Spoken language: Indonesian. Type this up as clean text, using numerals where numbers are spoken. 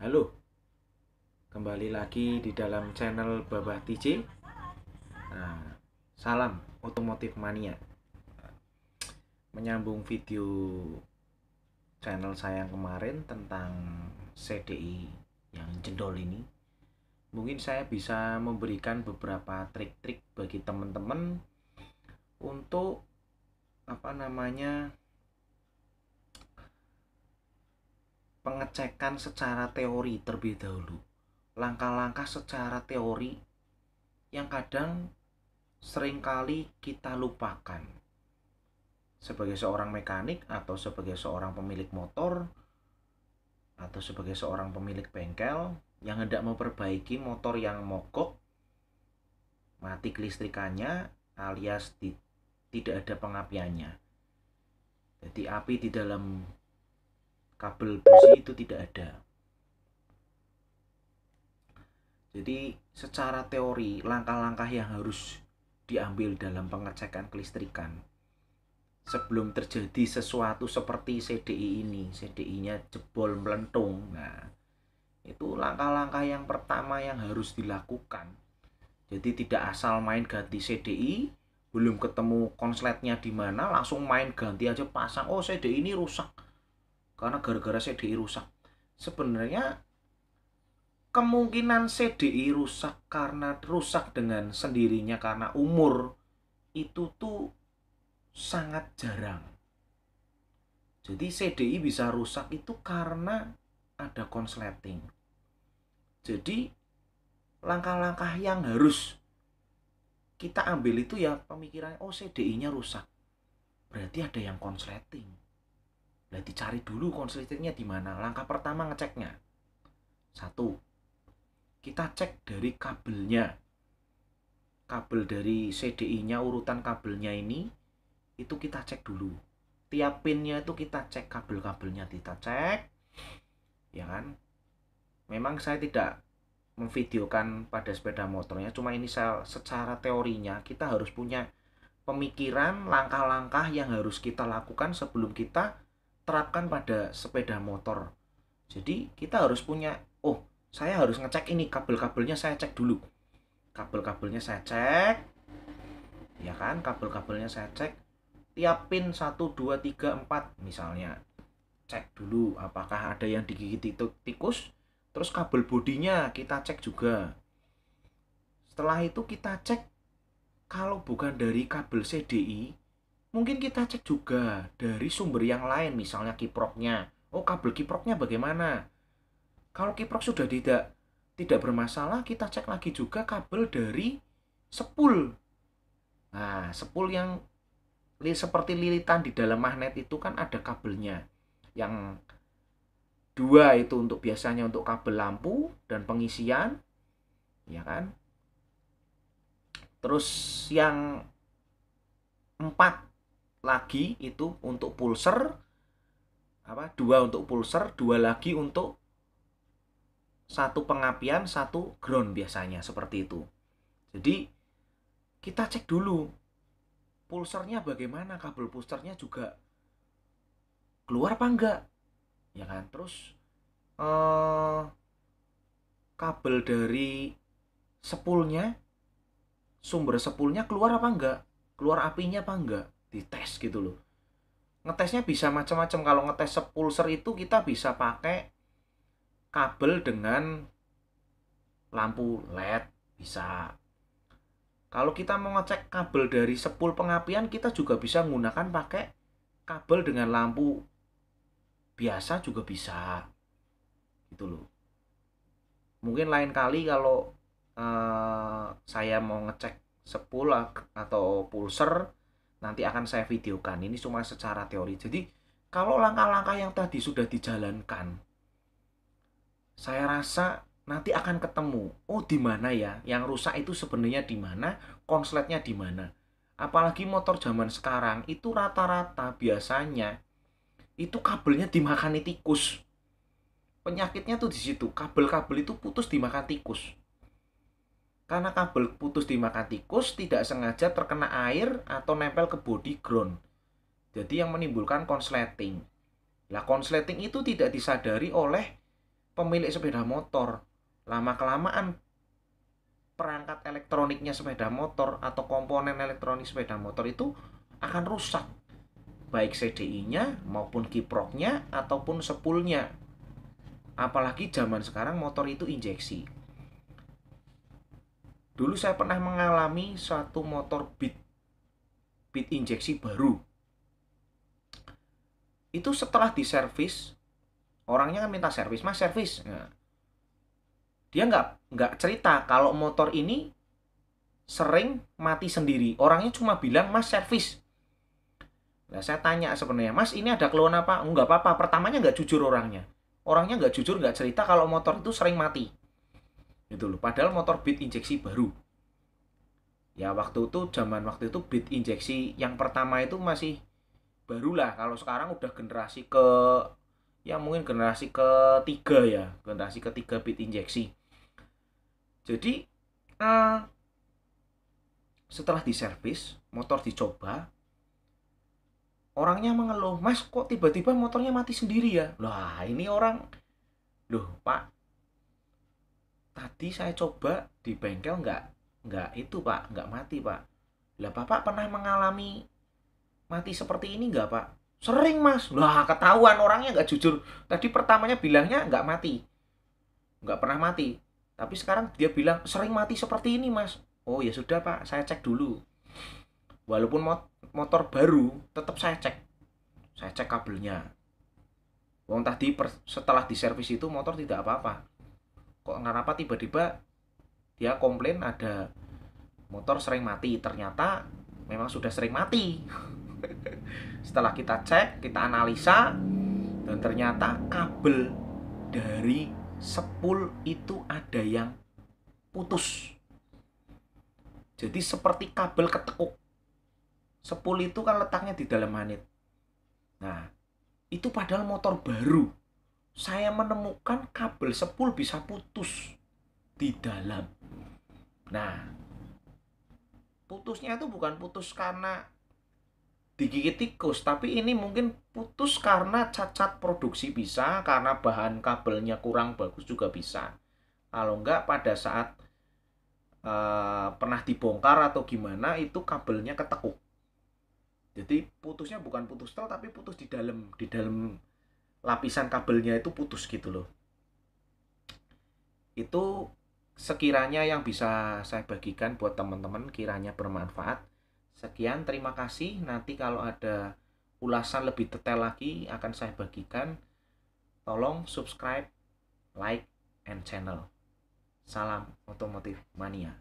Halo, kembali lagi di dalam channel Babah TJ. Nah, salam otomotif mania. Menyambung video channel saya yang kemarin tentang CDI yang jendol ini, mungkin saya bisa memberikan beberapa trik-trik bagi teman-teman untuk pengecekan secara teori terlebih dahulu. Langkah-langkah secara teori yang kadang seringkali kita lupakan. Sebagai seorang mekanik atau sebagai seorang pemilik motor atau sebagai seorang pemilik bengkel yang hendak memperbaiki motor yang mogok, mati kelistrikannya alias tidak ada pengapiannya. Jadi api di dalam kabel busi itu tidak ada. Jadi secara teori langkah-langkah yang harus diambil dalam pengecekan kelistrikan sebelum terjadi sesuatu seperti CDI ini, CDI-nya jebol melentung. Nah, itu langkah-langkah yang pertama yang harus dilakukan. Jadi tidak asal main ganti CDI, belum ketemu konsletnya di mana langsung main ganti aja pasang. Oh, CDI ini rusak karena gara-gara CDI rusak. Sebenarnya kemungkinan CDI rusak karena rusak dengan sendirinya karena umur itu tuh sangat jarang. Jadi CDI bisa rusak itu karena ada konsleting. Jadi langkah-langkah yang harus kita ambil itu ya pemikiran, oh CDI-nya rusak, berarti ada yang konsleting. Berarti cari dulu konsletingnya di mana. Langkah pertama ngeceknya. Satu, kita cek dari kabelnya. Kabel dari CDI-nya, urutan kabelnya ini, itu kita cek dulu. Tiap pinnya itu kita cek, kabel-kabelnya kita cek. Ya kan? Memang saya tidak memvideokan pada sepeda motornya, cuma ini saya secara teorinya kita harus punya pemikiran langkah-langkah yang harus kita lakukan sebelum kita terapkan pada sepeda motor. Jadi kita harus punya, oh saya harus ngecek ini, kabel-kabelnya saya cek dulu. Kabel-kabelnya saya cek, ya kan, kabel-kabelnya saya cek. Tiap pin 1, 2, 3, 4 misalnya. Cek dulu apakah ada yang digigit tikus. Terus kabel bodinya kita cek juga. Setelah itu kita cek, kalau bukan dari kabel CDI, mungkin kita cek juga dari sumber yang lain, misalnya kiproknya. Oh, kabel kiproknya bagaimana? Kalau kiprok sudah tidak bermasalah, kita cek lagi juga kabel dari sepul. Nah, sepul yang seperti lilitan di dalam magnet itu kan ada kabelnya. Yang dua itu untuk biasanya untuk kabel lampu dan pengisian, ya kan? Terus yang 4 lagi itu untuk pulser, dua untuk pulser, dua lagi untuk satu pengapian, satu ground biasanya seperti itu. Jadi kita cek dulu pulsernya bagaimana, kabel pulsernya juga keluar apa enggak, ya kan? Terus kabel dari sepulnya, sumber sepulnya keluar apa enggak, keluar apinya apa enggak, dites gitu loh. Ngetesnya bisa macam-macam. Kalau ngetes sepulser itu kita bisa pakai kabel dengan lampu LED, bisa. Kalau kita mau ngecek kabel dari sepul pengapian, kita juga bisa menggunakan pakai kabel dengan lampu biasa juga bisa. Gitu loh. Mungkin lain kali kalau saya mau ngecek sepul atau pulser, nanti akan saya videokan. Ini cuma secara teori. Jadi kalau langkah-langkah yang tadi sudah dijalankan, saya rasa nanti akan ketemu. Oh, di mana ya? Yang rusak itu sebenarnya di mana? Konsletnya di mana? Apalagi motor zaman sekarang itu rata-rata biasanya itu kabelnya dimakani tikus. Penyakitnya tuh di situ. Kabel-kabel itu putus dimakan tikus. Karena kabel putus dimakan tikus, tidak sengaja terkena air atau nempel ke body ground. Jadi yang menimbulkan konsleting. Nah, konsleting itu tidak disadari oleh pemilik sepeda motor. Lama-kelamaan perangkat elektroniknya sepeda motor atau komponen elektronik sepeda motor itu akan rusak. Baik CDI-nya maupun kiproknya ataupun sepulnya. Apalagi zaman sekarang motor itu injeksi. Dulu saya pernah mengalami satu motor Beat injeksi baru. Itu setelah diservis, orangnya kan minta servis, mas servis. Nah, dia nggak cerita kalau motor ini sering mati sendiri. Orangnya cuma bilang mas servis. Nah, saya tanya sebenarnya, mas ini ada keluhan apa? Nggak apa-apa. Pertamanya nggak jujur orangnya. Orangnya nggak jujur, nggak cerita kalau motor itu sering mati. Gitu loh. Padahal motor Beat injeksi baru. Ya waktu itu Beat injeksi yang pertama itu masih barulah. Kalau sekarang udah generasi ke, ya mungkin generasi ketiga ya, generasi ketiga Beat injeksi. Jadi setelah diservis, motor dicoba, orangnya mengeluh, mas kok tiba-tiba motornya mati sendiri ya? Lah ini orang, loh pak, tadi saya coba di bengkel nggak itu pak, nggak mati pak. Lah bapak pernah mengalami mati seperti ini nggak pak? Sering mas. Lah ketahuan orangnya nggak jujur. Tadi pertamanya bilangnya nggak mati, nggak pernah mati. Tapi sekarang dia bilang sering mati seperti ini mas. Oh ya sudah pak, saya cek dulu. Walaupun motor baru, tetap saya cek. Saya cek kabelnya. Wong tadi setelah diservis itu motor tidak apa-apa. Kok kenapa tiba-tiba dia komplain ada motor sering mati? Ternyata memang sudah sering mati. Setelah kita cek, kita analisa, dan ternyata kabel dari sepul itu ada yang putus. Jadi seperti kabel ketekuk. Sepul itu kan letaknya di dalam manit. Nah, itu padahal motor baru. Saya menemukan kabel sepul bisa putus di dalam. Nah, putusnya itu bukan putus karena digigit tikus, tapi ini mungkin putus karena cacat produksi bisa, karena bahan kabelnya kurang bagus juga bisa. Kalau enggak pada saat pernah dibongkar atau gimana itu kabelnya ketekuk. Jadi putusnya bukan putus tel tapi putus di dalam lapisan kabelnya itu putus gitu loh. Itu sekiranya yang bisa saya bagikan buat teman-teman, kiranya bermanfaat. Sekian, terima kasih. Nanti kalau ada ulasan lebih detail lagi akan saya bagikan. Tolong subscribe, like, and channel. Salam Otomotif Mania.